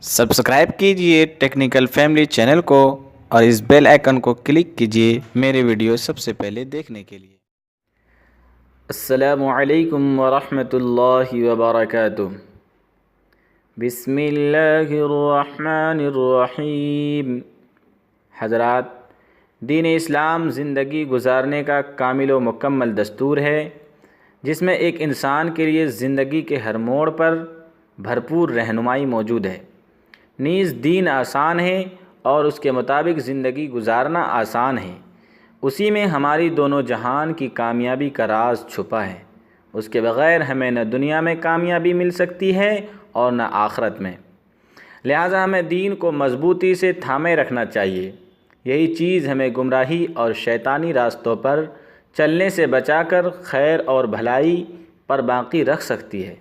Subscribe कीजिए technical family channel को और इस बेल आइकन को क्लिक कीजिए मेरे वीडियो सबसे पहले देखने के लिए। अस्सलामु अलैकुम वरहमतुल्लाहि वबरकातुह। बिस्मिल्लाहिर्रहमानिर्रहीम। हज़रात, दीन इस्लाम ज़िंदगी गुजारने का कामिल व मुकम्मल दस्तूर है जिसमें एक इंसान के लिए ज़िंदगी के हर मोड़ पर भरपूर रहनुमाई मौजूद है। नीज़ दीन आसान है और उसके मुताबिक ज़िंदगी गुजारना आसान है। उसी में हमारी दोनों जहान की कामयाबी का राज छुपा है। उसके बग़ैर हमें न दुनिया में कामयाबी मिल सकती है और न आखिरत में। लिहाजा हमें दीन को मज़बूती से थामे रखना चाहिए। यही चीज़ हमें गुमराही और शैतानी रास्तों पर चलने से बचाकर खैर और भलाई पर बाकी रख सकती है।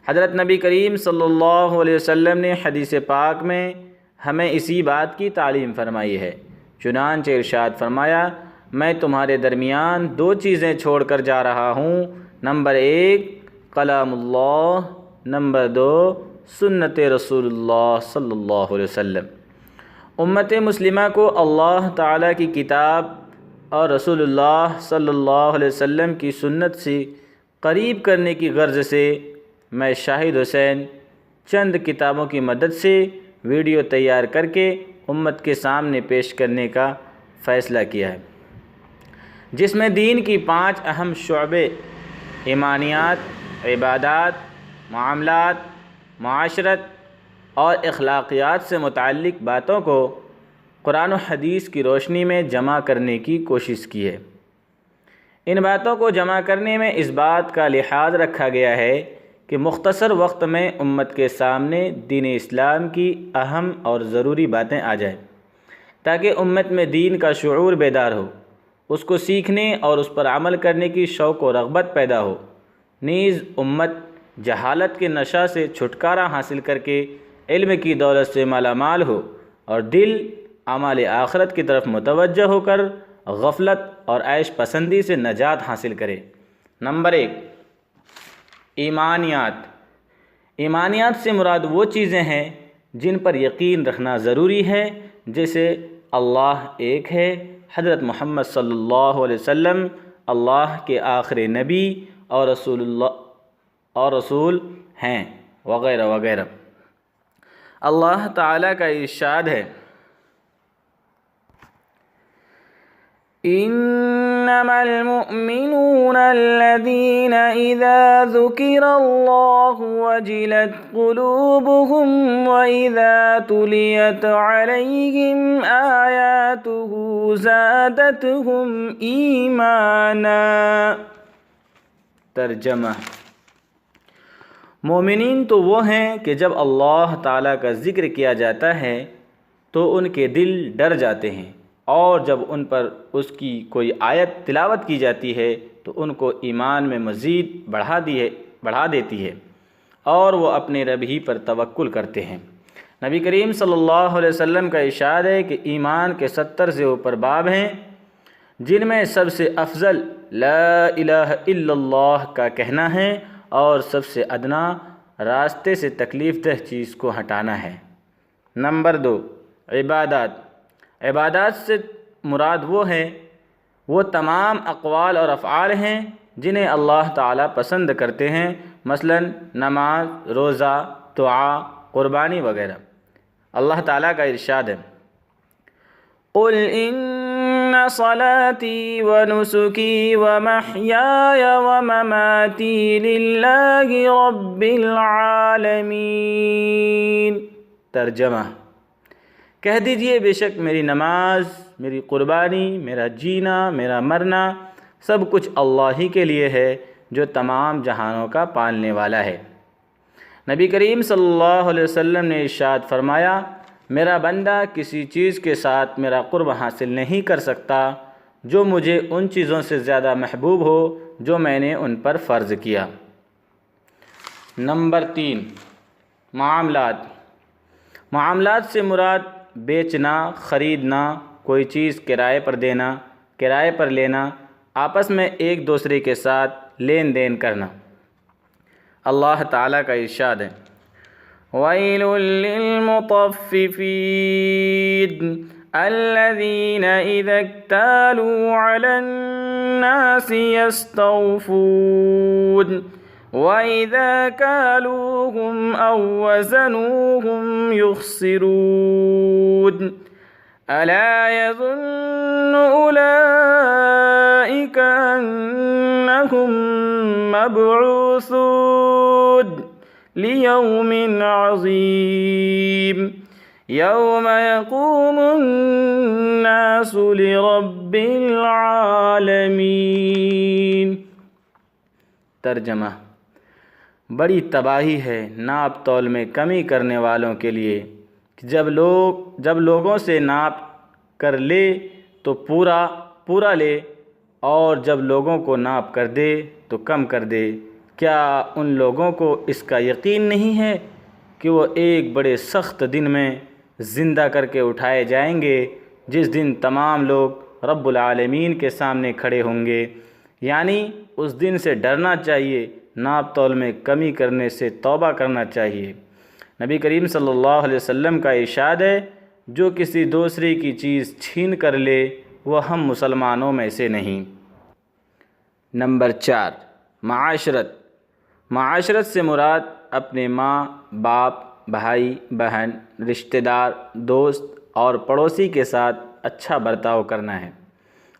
हज़रत नबी करीम सल्लल्लाहु अलैहि वसल्लम ने हदीस पाक में हमें इसी बात की तालीम फरमाई है। चुनांचे इरशाद फरमाया, मैं तुम्हारे दरमियान दो चीज़ें छोड़ कर जा रहा हूँ। नंबर 1 कलामुल्लाह, नंबर 2 सुन्नत रसूलुल्लाह सल्लल्लाहु अलैहि वसल्लम। उम्मत मुस्लिमा को अल्लाह ताला की किताब और रसूलुल्लाह सल्लल्लाहु अलैहि वसल्लम की सुन्नत से करीब करने की गर्ज से मैं शाहिद हुसैन चंद किताबों की मदद से वीडियो तैयार करके उम्मत के सामने पेश करने का फ़ैसला किया है, जिसमें दीन की 5 अहम शुअबे ईमानियात, इबादात, मामलात, माशरत और अखलाकियात से मुताल्लिक़ बातों को कुरान और हदीस की रोशनी में जमा करने की कोशिश की है। इन बातों को जमा करने में इस बात का लिहाज रखा गया है कि मुख्तसर वक्त में उम्मत के सामने दीन इस्लाम की अहम और ज़रूरी बातें आ जाएं, ताकि उम्मत में दीन का शुऊर बेदार हो, उसको सीखने और उस पर अमल करने की शौक़ और रग़बत पैदा हो। नीज़ उम्मत जहालत के नशा से छुटकारा हासिल करके इल्म की दौलत से मालामाल हो और दिल अमाल आखिरत की तरफ मुतवज्जह होकर गफलत और ऐश पसंदी से नजात हासिल करे। नंबर 1 ईमानियात। ईमानियात से मुराद वो चीज़ें हैं जिन पर यकीन रखना ज़रूरी है, जैसे अल्लाह एक है, हज़रत मोहम्मद सल्लल्लाहु अलैहि वसल्लम अल्लाह के आखिरी नबी और रसूल हैं, वग़ैरह वग़ैरह। अल्लाह ताला का इरशाद है, इन्नमल मुअमिनून अल्लज़ीना इज़ा ज़ुकिरल्लाहु वजिलत क़ुलूबुहुम व इज़ा तुलियत अलैहिम आयातुहु ज़ादतहुम ईमाना। तर्जमा: मोमिनीन तो वो हैं कि जब अल्लाह ताला का ज़िक्र किया जाता है तो उनके दिल डर जाते हैं, और जब उन पर उसकी कोई आयत तिलावत की जाती है तो उनको ईमान में मज़ीद बढ़ा देती है और वो अपने रब ही पर तवक्कुल करते हैं। नबी करीम सल्लल्लाहु अलैहि वसल्लम का इरशाद है कि ईमान के 70 से ऊपर बाब हैं, जिनमें सबसे अफजल ला इलाहा इल्लल्लाह का कहना है और सबसे अदना रास्ते से तकलीफ़ दह चीज़ को हटाना है। नंबर 2 इबादात। इबादात से मुराद वो तमाम अक़वाल और अफ़आल हैं जिन्हें अल्लाह ताला पसंद करते हैं, मसलन नमाज, रोज़ा, दुआ, क़ुरबानी वग़ैरह। अल्लाह ताला का इरशाद है, क़ुल इन्ना सलाती व नुसुकी व महयाय व ममाती लिल्लाहि रब्बिल आलमीन। तर्जमा: कह दीजिए, बेशक मेरी नमाज, मेरी क़ुरबानी, मेरा जीना, मेरा मरना सब कुछ अल्लाह ही के लिए है जो तमाम जहानों का पालने वाला है। नबी करीम सल्लल्लाहु अलैहि वसल्लम ने इरशाद फरमाया, मेरा बंदा किसी चीज़ के साथ मेरा क़ुर्ब हासिल नहीं कर सकता जो मुझे उन चीज़ों से ज़्यादा महबूब हो जो मैंने उन पर फ़र्ज़ किया। नंबर 3 मामलात। मामलात से मुराद बेचना, ख़रीदना, कोई चीज़ किराए पर देना, किराए पर लेना, आपस में एक दूसरे के साथ लेन देन करना। अल्लाह ताला का इरशाद है, وَيْلٌ لِّلْمُطَفِّفِينَ الَّذِينَ إِذَا اكْتَالُوا عَلَى النَّاسِ يَسْتَوْفُونَ وَإِذَا كَالُوهُمْ أَو وَّزَنُوهُمْ يُخْسِرُونَ أَلَا يَظُنُّ أُولَئِكَ أَنَّهُم مَّبْعُوثُونَ لِيَوْمٍ عَظِيمٍ يَوْمَ يَقُومُ النَّاسُ لِرَبِّ الْعَالَمِينَ۔ ترجمہ: بڑی تباہی ہے ناپ تول میں کمی کرنے والوں کے لیے کہ جب لوگوں سے ناپ کر لے تو پورا لے، اور جب لوگوں کو ناپ کر دے تو کم کر دے۔ کیا ان لوگوں کو اس کا یقین نہیں ہے کہ وہ ایک بڑے سخت دن میں زندہ کر کے اٹھائے جائیں گے، جس دن تمام لوگ رب العالمین کے سامنے کھڑے ہوں گے؟ یعنی اس دن سے ڈرنا چاہیے، ناپ تول میں کمی کرنے سے توبہ کرنا چاہیے۔ نبی کریم صلی اللہ علیہ وسلم کا ارشاد ہے، جو کسی دوسرے کی چیز چھین کر لے وہ ہم مسلمانوں میں سے نہیں۔ نمبر 4، معاشرت سے مراد اپنے ماں باپ، بھائی بہن، رشتہ دار، دوست اور پڑوسی کے ساتھ اچھا برتاؤ کرنا ہے۔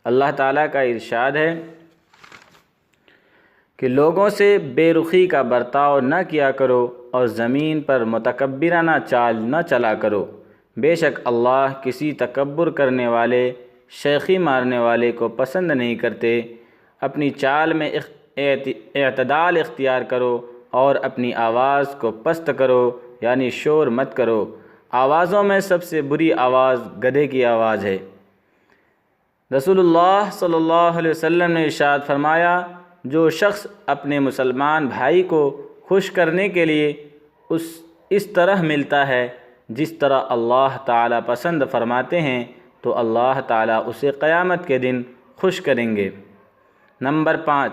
اللہ تعالیٰ کا ارشاد ہے کہ لوگوں سے بے رخی کا برتاؤ نہ کیا کرو اور زمین پر متکبرانہ چال نہ چلا کرو۔ بے شک اللہ کسی تکبر کرنے والے، شیخی مارنے والے کو پسند نہیں کرتے۔ اپنی چال میں اعتدال اختیار کرو اور اپنی آواز کو پست کرو، یعنی شور مت کرو۔ آوازوں میں سب سے بری آواز گدھے کی آواز ہے۔ رسول اللہ صلی اللہ علیہ وسلم نے ارشاد فرمایا، جو شخص اپنے مسلمان بھائی کو خوش کرنے کے لیے اس طرح ملتا ہے جس طرح اللہ تعالیٰ پسند فرماتے ہیں تو اللہ تعالیٰ اسے قیامت کے دن خوش کریں گے۔ نمبر 5،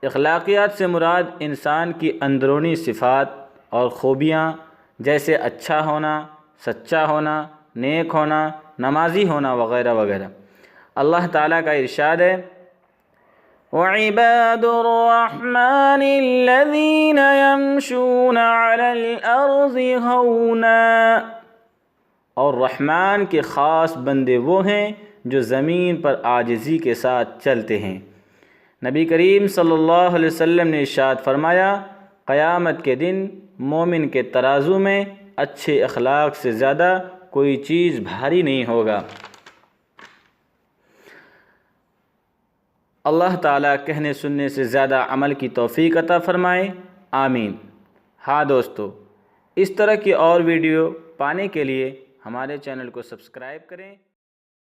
اخلاقیات سے مراد انسان کی اندرونی صفات اور خوبیاں، جیسے اچھا ہونا، سچا ہونا، نیک ہونا، نمازی ہونا وغیرہ وغیرہ۔ اللہ تعالیٰ کا ارشاد ہے، وَعِبَادُ الرَّحْمَنِ الَّذِينَ يَمْشُونَ عَلَى الْأَرْضِ هَوْنًا، اور رحمان کے خاص بندے وہ ہیں جو زمین پر عاجزی کے ساتھ چلتے ہیں۔ نبی کریم صلی اللہ علیہ وسلم نے ارشاد فرمایا، قیامت کے دن مومن کے ترازو میں اچھے اخلاق سے زیادہ کوئی چیز بھاری نہیں ہوگا۔ اللہ تعالیٰ کہنے سننے سے زیادہ عمل کی توفیق عطا فرمائے، آمین۔ ہاں دوستو، اس طرح کی اور ویڈیو پانے کے لیے ہمارے چینل کو سبسکرائب کریں۔